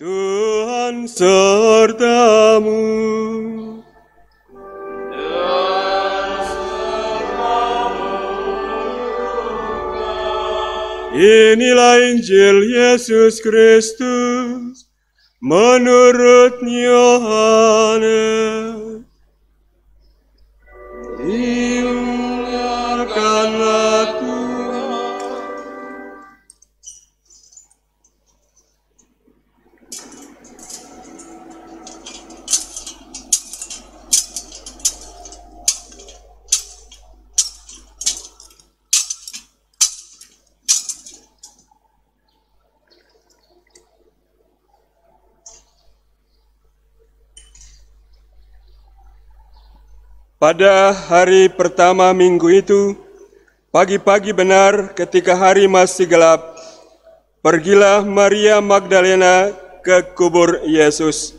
Tuhan sertamu. Inilah Injil Yesus Kristus menurut Yohanes. Dimuliakanlah Tuhan. Pada hari pertama minggu itu, pagi-pagi benar ketika hari masih gelap, pergilah Maria Magdalena ke kubur Yesus.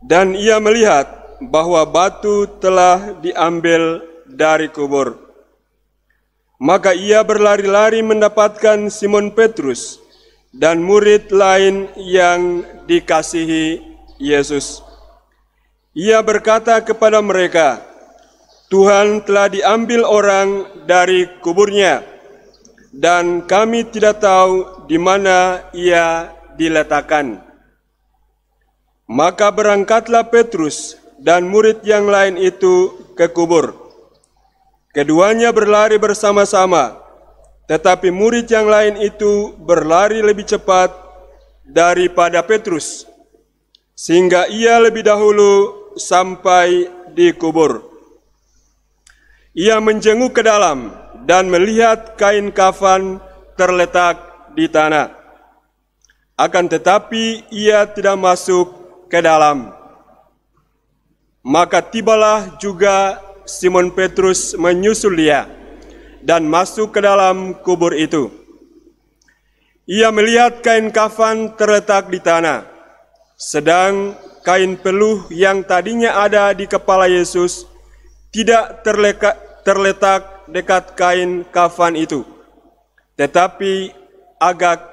Dan ia melihat bahwa batu telah diambil dari kubur. Maka ia berlari-lari mendapatkan Simon Petrus dan murid lain yang dikasihi Yesus. Ia berkata kepada mereka, Tuhan telah diambil orang dari kuburnya, dan kami tidak tahu di mana ia diletakkan. Maka berangkatlah Petrus dan murid yang lain itu ke kubur. Keduanya berlari bersama-sama, tetapi murid yang lain itu berlari lebih cepat daripada Petrus, sehingga ia lebih dahulu sampai di kubur. Ia menjenguk ke dalam dan melihat kain kafan terletak di tanah. Akan tetapi ia tidak masuk ke dalam. Maka tibalah juga Simon Petrus menyusul dia dan masuk ke dalam kubur itu. Ia melihat kain kafan terletak di tanah, sedang kain peluh yang tadinya ada di kepala Yesus tidak terletak dekat kain kafan itu, tetapi agak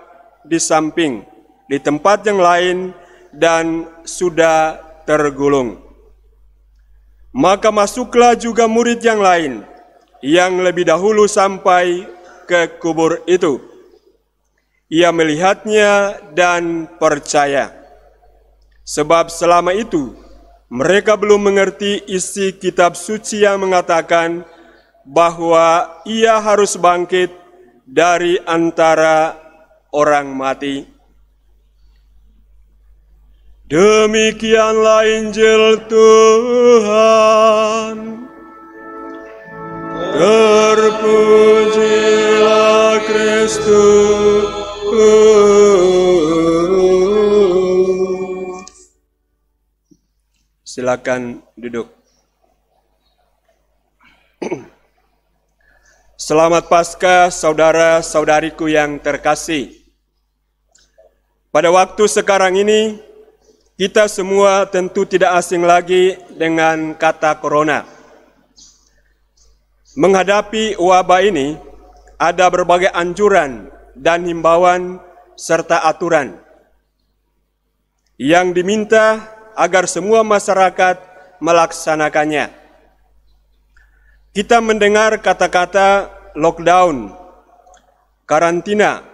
di samping, di tempat yang lain, dan sudah tergulung. Maka masuklah juga murid yang lain, yang lebih dahulu sampai ke kubur itu. Ia melihatnya dan percaya, sebab selama itu mereka belum mengerti isi kitab suci yang mengatakan bahwa ia harus bangkit dari antara orang mati. Demikianlah Injil Tuhan. Terpujilah Kristus. Silakan duduk. Selamat Paskah saudara-saudariku yang terkasih. Pada waktu sekarang ini, kita semua tentu tidak asing lagi dengan kata corona. Menghadapi wabah ini, ada berbagai anjuran dan himbauan serta aturan yang diminta agar semua masyarakat melaksanakannya. Kita mendengar kata-kata lockdown, karantina,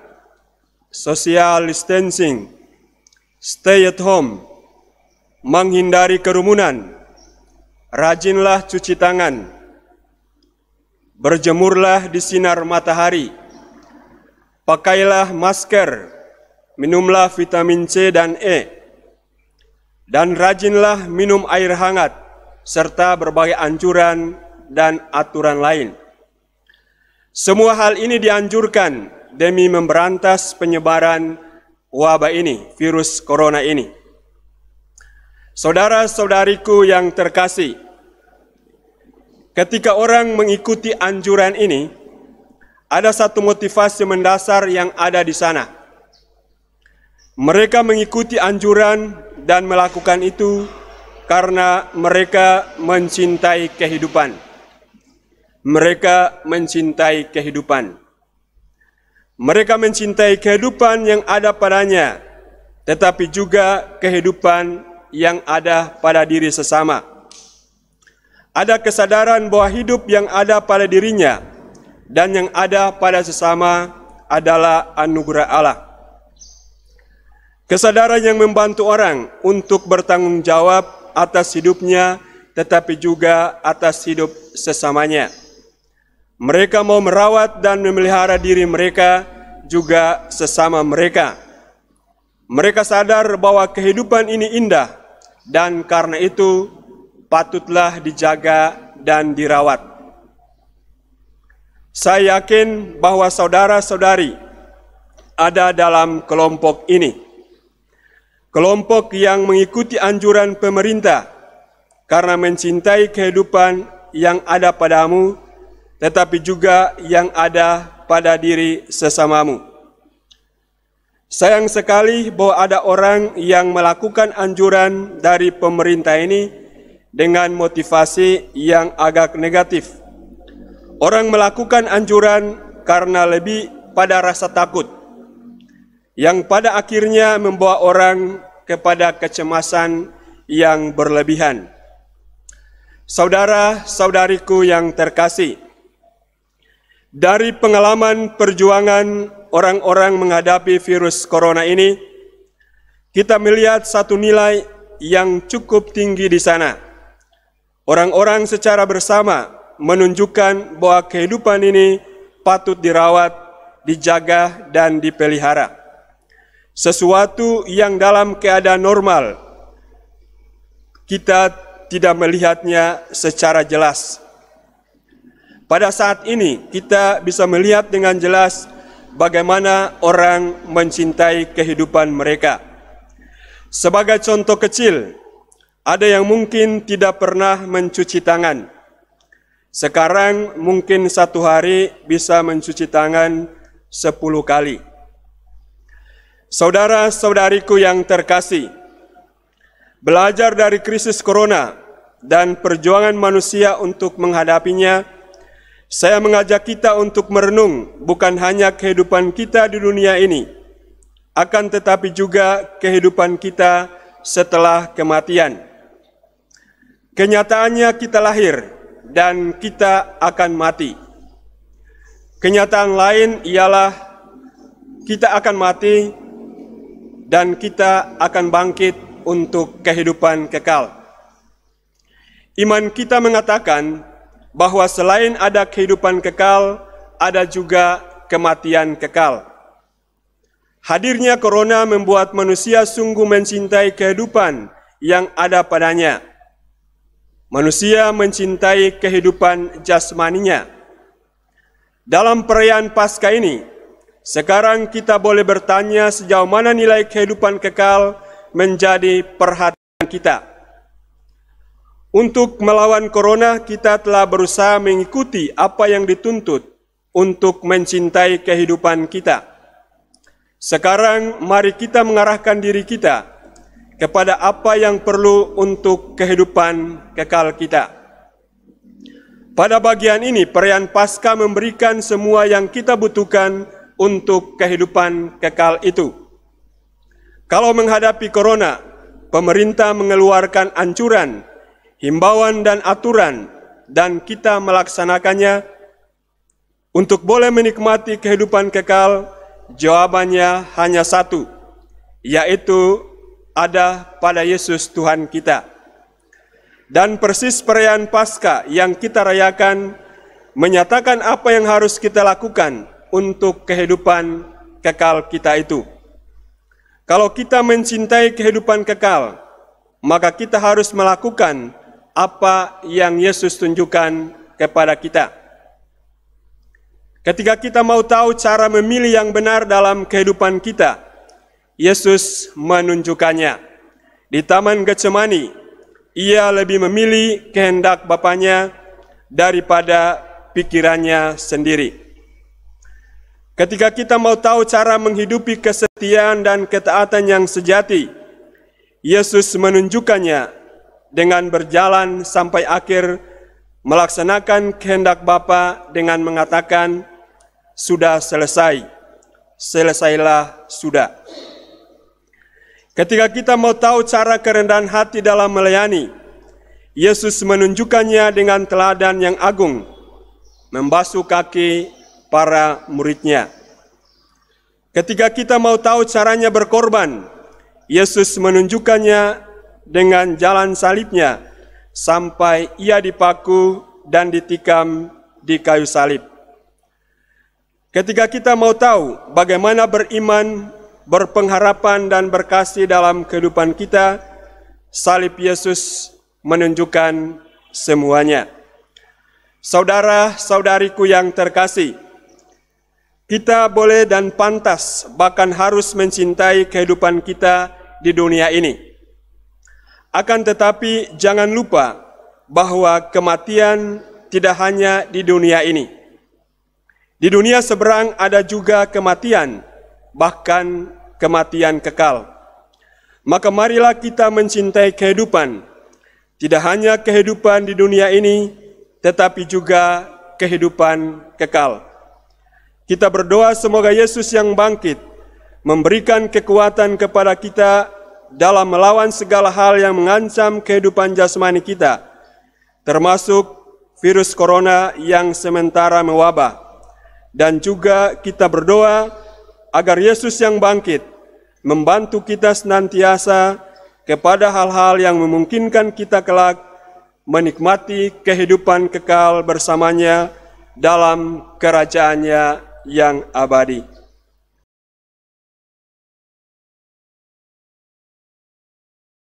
social distancing, stay at home, menghindari kerumunan, rajinlah cuci tangan, berjemurlah di sinar matahari, pakailah masker, minumlah vitamin C dan E, dan rajinlah minum air hangat, serta berbagai anjuran dan aturan lain. Semua hal ini dianjurkan demi memberantas penyebaran wabah ini, virus corona ini. Saudara-saudariku yang terkasih, ketika orang mengikuti anjuran ini, ada satu motivasi mendasar yang ada di sana. Mereka mengikuti anjuran dan melakukan itu karena mereka mencintai kehidupan. Mereka mencintai kehidupan. Mereka mencintai kehidupan yang ada padanya tetapi juga kehidupan yang ada pada diri sesama. Ada kesadaran bahwa hidup yang ada pada dirinya dan yang ada pada sesama adalah anugerah Allah. Kesadaran yang membantu orang untuk bertanggung jawab atas hidupnya, tetapi juga atas hidup sesamanya. Mereka mau merawat dan memelihara diri mereka, juga sesama mereka. Mereka sadar bahwa kehidupan ini indah, dan karena itu patutlah dijaga dan dirawat. Saya yakin bahwa saudara-saudari ada dalam kelompok ini. Kelompok yang mengikuti anjuran pemerintah karena mencintai kehidupan yang ada padamu, tetapi juga yang ada pada diri sesamamu. Sayang sekali bahwa ada orang yang melakukan anjuran dari pemerintah ini dengan motivasi yang agak negatif. Orang melakukan anjuran karena lebih pada rasa takut, yang pada akhirnya membawa orang kepada kecemasan yang berlebihan. Saudara-saudariku yang terkasih, dari pengalaman perjuangan orang-orang menghadapi virus corona ini, kita melihat satu nilai yang cukup tinggi di sana. Orang-orang secara bersama menunjukkan bahwa kehidupan ini patut dirawat, dijaga, dan dipelihara. Sesuatu yang dalam keadaan normal, kita tidak melihatnya secara jelas. Pada saat ini, kita bisa melihat dengan jelas bagaimana orang mencintai kehidupan mereka. Sebagai contoh kecil, ada yang mungkin tidak pernah mencuci tangan. Sekarang mungkin satu hari bisa mencuci tangan 10 kali. Saudara-saudariku yang terkasih, belajar dari krisis corona dan perjuangan manusia untuk menghadapinya, saya mengajak kita untuk merenung bukan hanya kehidupan kita di dunia ini, akan tetapi juga kehidupan kita setelah kematian. Kenyataannya kita lahir dan kita akan mati. Kenyataan lain ialah kita akan mati dan kita akan bangkit untuk kehidupan kekal. Iman kita mengatakan bahwa selain ada kehidupan kekal, ada juga kematian kekal. Hadirnya corona membuat manusia sungguh mencintai kehidupan yang ada padanya. Manusia mencintai kehidupan jasmaninya. Dalam perayaan Paskah ini, sekarang kita boleh bertanya sejauh mana nilai kehidupan kekal menjadi perhatian kita. Untuk melawan corona, kita telah berusaha mengikuti apa yang dituntut untuk mencintai kehidupan kita. Sekarang mari kita mengarahkan diri kita kepada apa yang perlu untuk kehidupan kekal kita. Pada bagian ini, perayaan Paskah memberikan semua yang kita butuhkan untuk kehidupan kekal itu. Kalau menghadapi corona, pemerintah mengeluarkan anjuran, himbauan dan aturan, dan kita melaksanakannya. Untuk boleh menikmati kehidupan kekal, jawabannya hanya satu, yaitu ada pada Yesus Tuhan kita. Dan persis perayaan Paskah yang kita rayakan menyatakan apa yang harus kita lakukan untuk kehidupan kekal kita itu. Kalau kita mencintai kehidupan kekal, maka kita harus melakukan apa yang Yesus tunjukkan kepada kita. Ketika kita mau tahu cara memilih yang benar dalam kehidupan kita, Yesus menunjukkannya. Di Taman Getsemani, ia lebih memilih kehendak Bapanya daripada pikirannya sendiri. Ketika kita mau tahu cara menghidupi kesetiaan dan ketaatan yang sejati, Yesus menunjukkannya dengan berjalan sampai akhir, melaksanakan kehendak Bapa dengan mengatakan, "Sudah selesai, selesailah sudah." Ketika kita mau tahu cara kerendahan hati dalam melayani, Yesus menunjukkannya dengan teladan yang agung, membasuh kaki para muridnya. Ketika kita mau tahu caranya berkorban, Yesus menunjukkannya dengan jalan salibnya sampai ia dipaku dan ditikam di kayu salib. Ketika kita mau tahu bagaimana beriman, berpengharapan dan berkasih dalam kehidupan kita, salib Yesus menunjukkan semuanya. Saudara-saudariku yang terkasih, kita boleh dan pantas bahkan harus mencintai kehidupan kita di dunia ini. Akan tetapi jangan lupa bahwa kematian tidak hanya di dunia ini. Di dunia seberang ada juga kematian, bahkan kematian kekal. Maka marilah kita mencintai kehidupan, tidak hanya kehidupan di dunia ini, tetapi juga kehidupan kekal. Kita berdoa semoga Yesus yang bangkit memberikan kekuatan kepada kita dalam melawan segala hal yang mengancam kehidupan jasmani kita, termasuk virus corona yang sementara mewabah. Dan juga kita berdoa agar Yesus yang bangkit membantu kita senantiasa kepada hal-hal yang memungkinkan kita kelak menikmati kehidupan kekal bersamanya dalam kerajaannya yang abadi.